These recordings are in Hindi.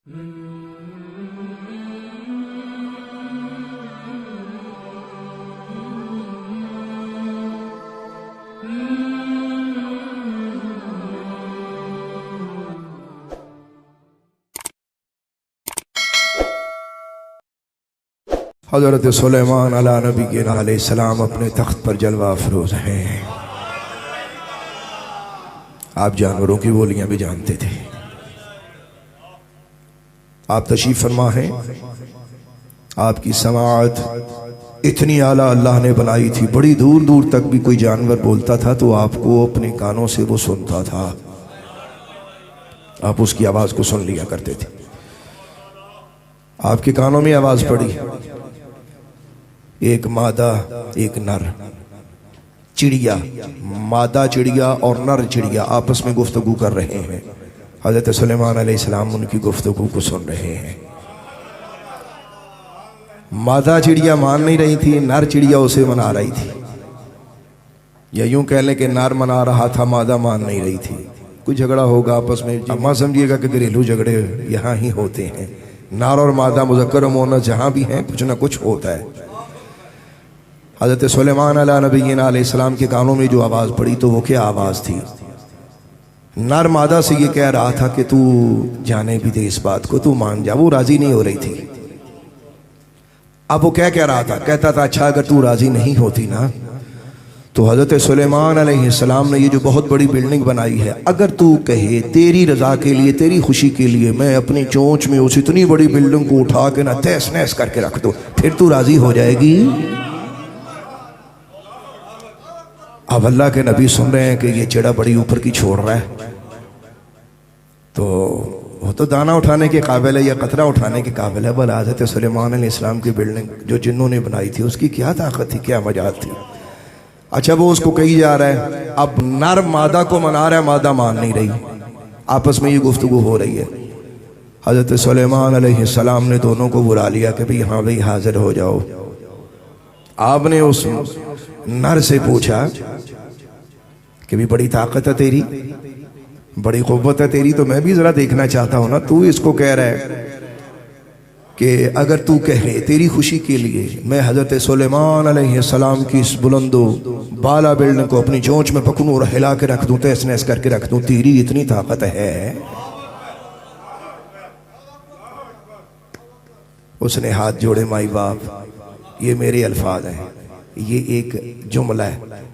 हज़रत सुलेमान अला नबी के अलैहिस्सलाम अपने तख्त पर जलवा अफरोज़ हैं। आप जानवरों की बोलियां भी जानते थे। आप तशरीफ़ फरमा हैं, आपकी समाअत इतनी आला अल्लाह ने बनाई थी, बड़ी दूर दूर तक भी कोई जानवर बोलता था तो आपको अपने कानों से वो सुनता था, आप उसकी आवाज़ को सुन लिया करते थे। आपके कानों में आवाज़ पड़ी, एक मादा एक नर चिड़िया, मादा चिड़िया और नर चिड़िया आपस में गुफ्तगू कर रहे हैं। हज़रत सुलेमान अलैहिस्सलाम उनकी गुफ्तगू को सुन रहे हैं। मादा चिड़िया मान नहीं रही थी, नर चिड़िया उसे मना रही थी, या यूं कह लें कि नर मना रहा था, मादा मान नहीं रही थी। कोई झगड़ा होगा आपस में, अम्मा समझिएगा कि घरेलू झगड़े यहाँ ही होते हैं। नर और मादा मुज़क्कर और मुअन्नस जहाँ भी हैं कुछ ना कुछ होता है। हज़रत सुलेमान अला नबीना अलैहिस्सलाम के कानों में जो आवाज़ पड़ी तो वो क्या आवाज़ थी? नर मादा से ये कह रहा था कि तू जाने भी दे इस बात को, तू मान जा। वो राज़ी नहीं हो रही थी। अब वो क्या कह रहा था? कहता था अच्छा अगर तू राज़ी नहीं होती ना तो हज़रत सुलेमान अलैहिस्सलाम ने ये जो बहुत बड़ी बिल्डिंग बनाई है, अगर तू कहे तेरी रज़ा के लिए, तेरी खुशी के लिए मैं अपनी चोंच में उस इतनी बड़ी बिल्डिंग को उठा के ना तहस नहस करके रख दो, फिर तू राज़ी हो जाएगी? अब अल्लाह के नबी सुन रहे हैं कि ये चिड़ा बड़ी ऊपर की छोड़ रहा है, तो वो तो दाना उठाने के काबिल है या कतरा उठाने के काबिल है। भला हज़रत सुलेमान अलैहिस्सलाम की बिल्डिंग जो जिन्नों ने बनाई थी उसकी क्या ताकत थी, क्या मजाल थी। अच्छा वो उसको कही जा रहा है, अब नर मादा को मना रहा है, मादा मान नहीं रही, आपस में ये गुफ्तगू हो रही है। हज़रत सुलेमान अलैहिस्सलाम ने दोनों को बुला लिया कि भाई हाँ भाई हाजिर हो जाओ। आपने उस नर से पूछा कि भी बड़ी ताकत है तेरी, बड़ी क़ुव्वत है तेरी, तो मैं भी ज़रा देखना चाहता हूँ ना। तू इसको कह रहा है कि अगर तू कहे तेरी खुशी के लिए मैं हज़रत सुलेमान अलैहिस्सलाम की इस बुलंदो बाला बिल्डिंग को अपनी चोंच में पकड़ूँ और हिला के रख दूँ, तहस नहस करके रख दूँ, तेरी इतनी ताकत है? उसने हाथ जोड़े, माई बाप ये मेरे अल्फाज हैं, ये एक जुमला है।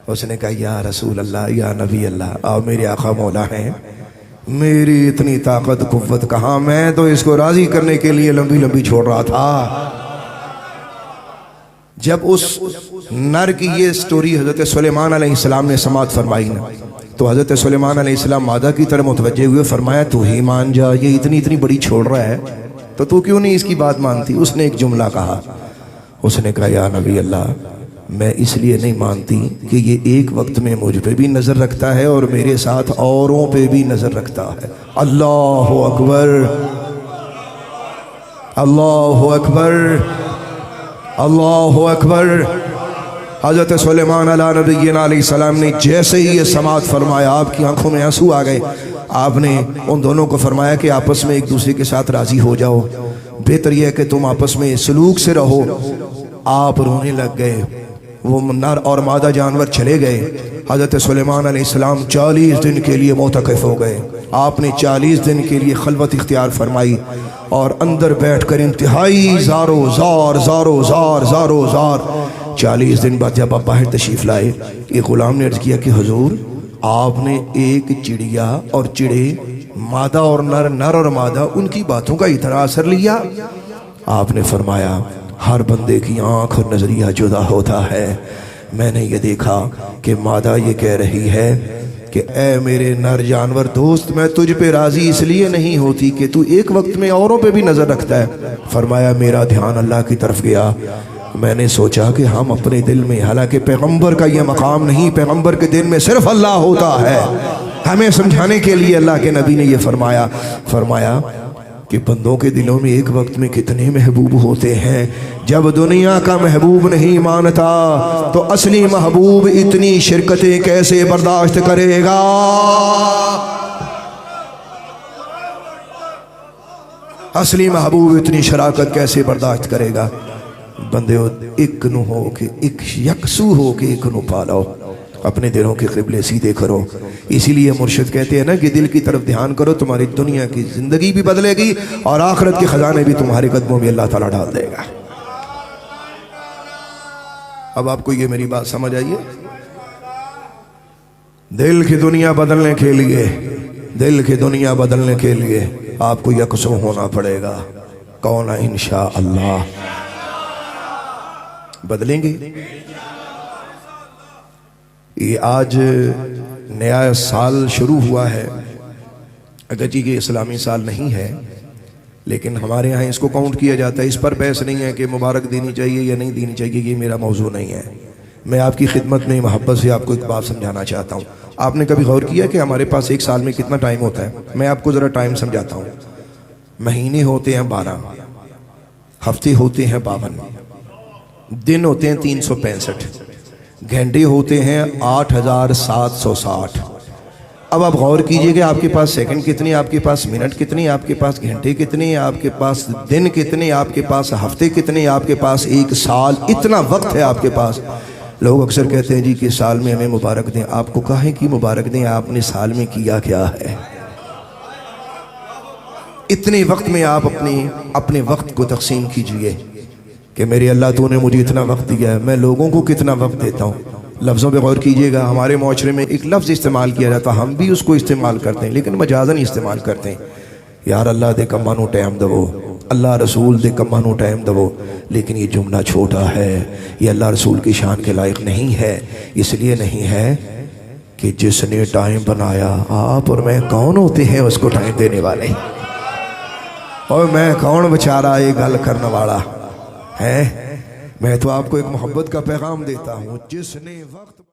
उसने कहा या रसूल अल्लाह, या नबी अल्लाह, आप मेरे आका मौला हैं, मेरी इतनी ताकत कुव्वत कहाँ, मैं तो इसको राज़ी करने के लिए लंबी लंबी छोड़ रहा था। जब उस नर की ये स्टोरी हज़रत सुलेमान अलैहिस्सलाम ने समाअत फरमाई ना, तो हज़रत सुलेमान अलैहिस्सलाम मादा की तरफ मुतवज्जे हुए, फरमाया तू ही मान जा, ये इतनी इतनी बड़ी छोड़ रहा है तो तू क्यों नहीं इसकी बात मानती? उसने एक जुमला कहा, उसने कहा या नबी अल्लाह, मैं इसलिए नहीं मानती कि ये एक वक्त में मुझ पे भी नज़र रखता है और मेरे साथ औरों पे भी नज़र रखता है। अल्लाह अकबर, अल्लाह अकबर, अल्लाह अकबर। हज़रत सुलेमान अला नबीना अलैहिस्सलाम ने जैसे ही ये समाअत फरमाया, आपकी आंखों में आंसू आ गए। आपने उन दोनों को फरमाया कि आपस में एक दूसरे के साथ राज़ी हो जाओ, बेहतर यह है कि तुम आपस में सलूक से रहो। आप रोने लग गए, वो नर और मादा जानवर चले गए। हज़रत सुलेमान अलैहिस्सलाम 40 दिन के लिए मोतकफ़ हो गए। आपने 40 दिन के लिए खलवत इख्तियार फरमाई और अंदर बैठकर इंतहाई ज़ारो ज़ार 40 दिन बाद जब आप बाहर तशरीफ़ लाए, एक ग़ुलाम ने अर्ज़ किया कि हुज़ूर आपने एक चिड़िया और चिड़े, मादा और नर, नर और मादा, उनकी बातों का इतना असर लिया। आपने फरमाया हर बंदे की आँख और नज़रिया जुदा होता है। मैंने ये देखा कि मादा ये कह रही है कि ए मेरे नर जानवर दोस्त, मैं तुझ पे राज़ी इसलिए नहीं होती कि तू एक वक्त में औरों पे भी नज़र रखता है। फरमाया मेरा ध्यान अल्लाह की तरफ गया, मैंने सोचा कि हम अपने दिल में, हालांकि पैगंबर का ये मकाम नहीं, पैगंबर के दिल में सिर्फ अल्लाह होता है। हमें समझाने के लिए अल्लाह के नबी ने ये फरमाया कि बंदों के दिलों में एक वक्त में कितने महबूब होते हैं। जब दुनिया का महबूब नहीं मानता तो असली महबूब इतनी शिरकतें कैसे बर्दाश्त करेगा। असली महबूब इतनी शराकत कैसे बर्दाश्त करेगा। बंदे एक नु हो के एक यकसू हो के एक नु पालो, अपने दिलों के क़िबले सीधे करो। इसीलिए मुर्शिद कहते हैं ना कि दिल की तरफ ध्यान करो, तुम्हारी दुनिया की जिंदगी भी बदलेगी और आखिरत के खजाने भी तुम्हारे कदमों में अल्लाह ताला डाल देगा। अब आपको ये मेरी बात समझ आई है? दिल की दुनिया बदलने के लिए, दिल की दुनिया बदलने के लिए आपको यकसू होना पड़ेगा। कौन है? इंशाअल्लाह बदलेंगे। ये आज नया साल शुरू हुआ है, अगर जी ये इस्लामी साल नहीं है, लेकिन हमारे यहाँ इसको काउंट किया जाता है। इस पर बहस नहीं है कि मुबारक देनी चाहिए या नहीं देनी चाहिए, ये मेरा मौजू नहीं है। मैं आपकी खिदमत में मोहब्बत से आपको एक बात समझाना चाहता हूँ। आपने कभी गौर किया कि हमारे पास एक साल में कितना टाइम होता है? मैं आपको ज़रा टाइम समझाता हूँ। महीने होते हैं 12, हफ्ते होते हैं 52, दिन होते हैं 365, घंटे होते हैं 8760। अब आप गौर कीजिए कि आपके पास सेकंड कितने, आपके पास मिनट कितने, आपके पास घंटे कितने, आपके पास दिन कितने, आपके पास हफ्ते कितने, आपके पास एक साल, इतना वक्त है आपके पास। लोग अक्सर कहते हैं जी कि साल में हमें मुबारक दें। आपको काहे की मुबारक दें? आपने साल में किया क्या है? इतने वक्त में आप अपने वक्त को तकसीम कीजिए कि मेरे अल्लाह तूने मुझे इतना वक्त दिया है, मैं लोगों को कितना वक्त देता हूँ। लफ्ज़ों पे गौर कीजिएगा। हमारे माशरे में एक लफ्ज़ इस्तेमाल किया जाता है, हम भी उसको इस्तेमाल करते हैं, लेकिन मजाजन इस्तेमाल करते हैं। यार अल्लाह दे कम्मा नू टाइम दवो, अल्लाह रसूल दे कम्मा नू टाइम दवो। लेकिन ये जुमला छोटा है, ये अल्लाह रसूल की शान के लायक नहीं है। इसलिए नहीं है कि जिसने टाइम बनाया, आप और मैं कौन होते हैं उसको टाइम देने वाले? और मैं कौन बेचारा ये गल करने वाला है? मैं तो आपको एक मोहब्बत का पैगाम देता हूँ। जिसने वक्त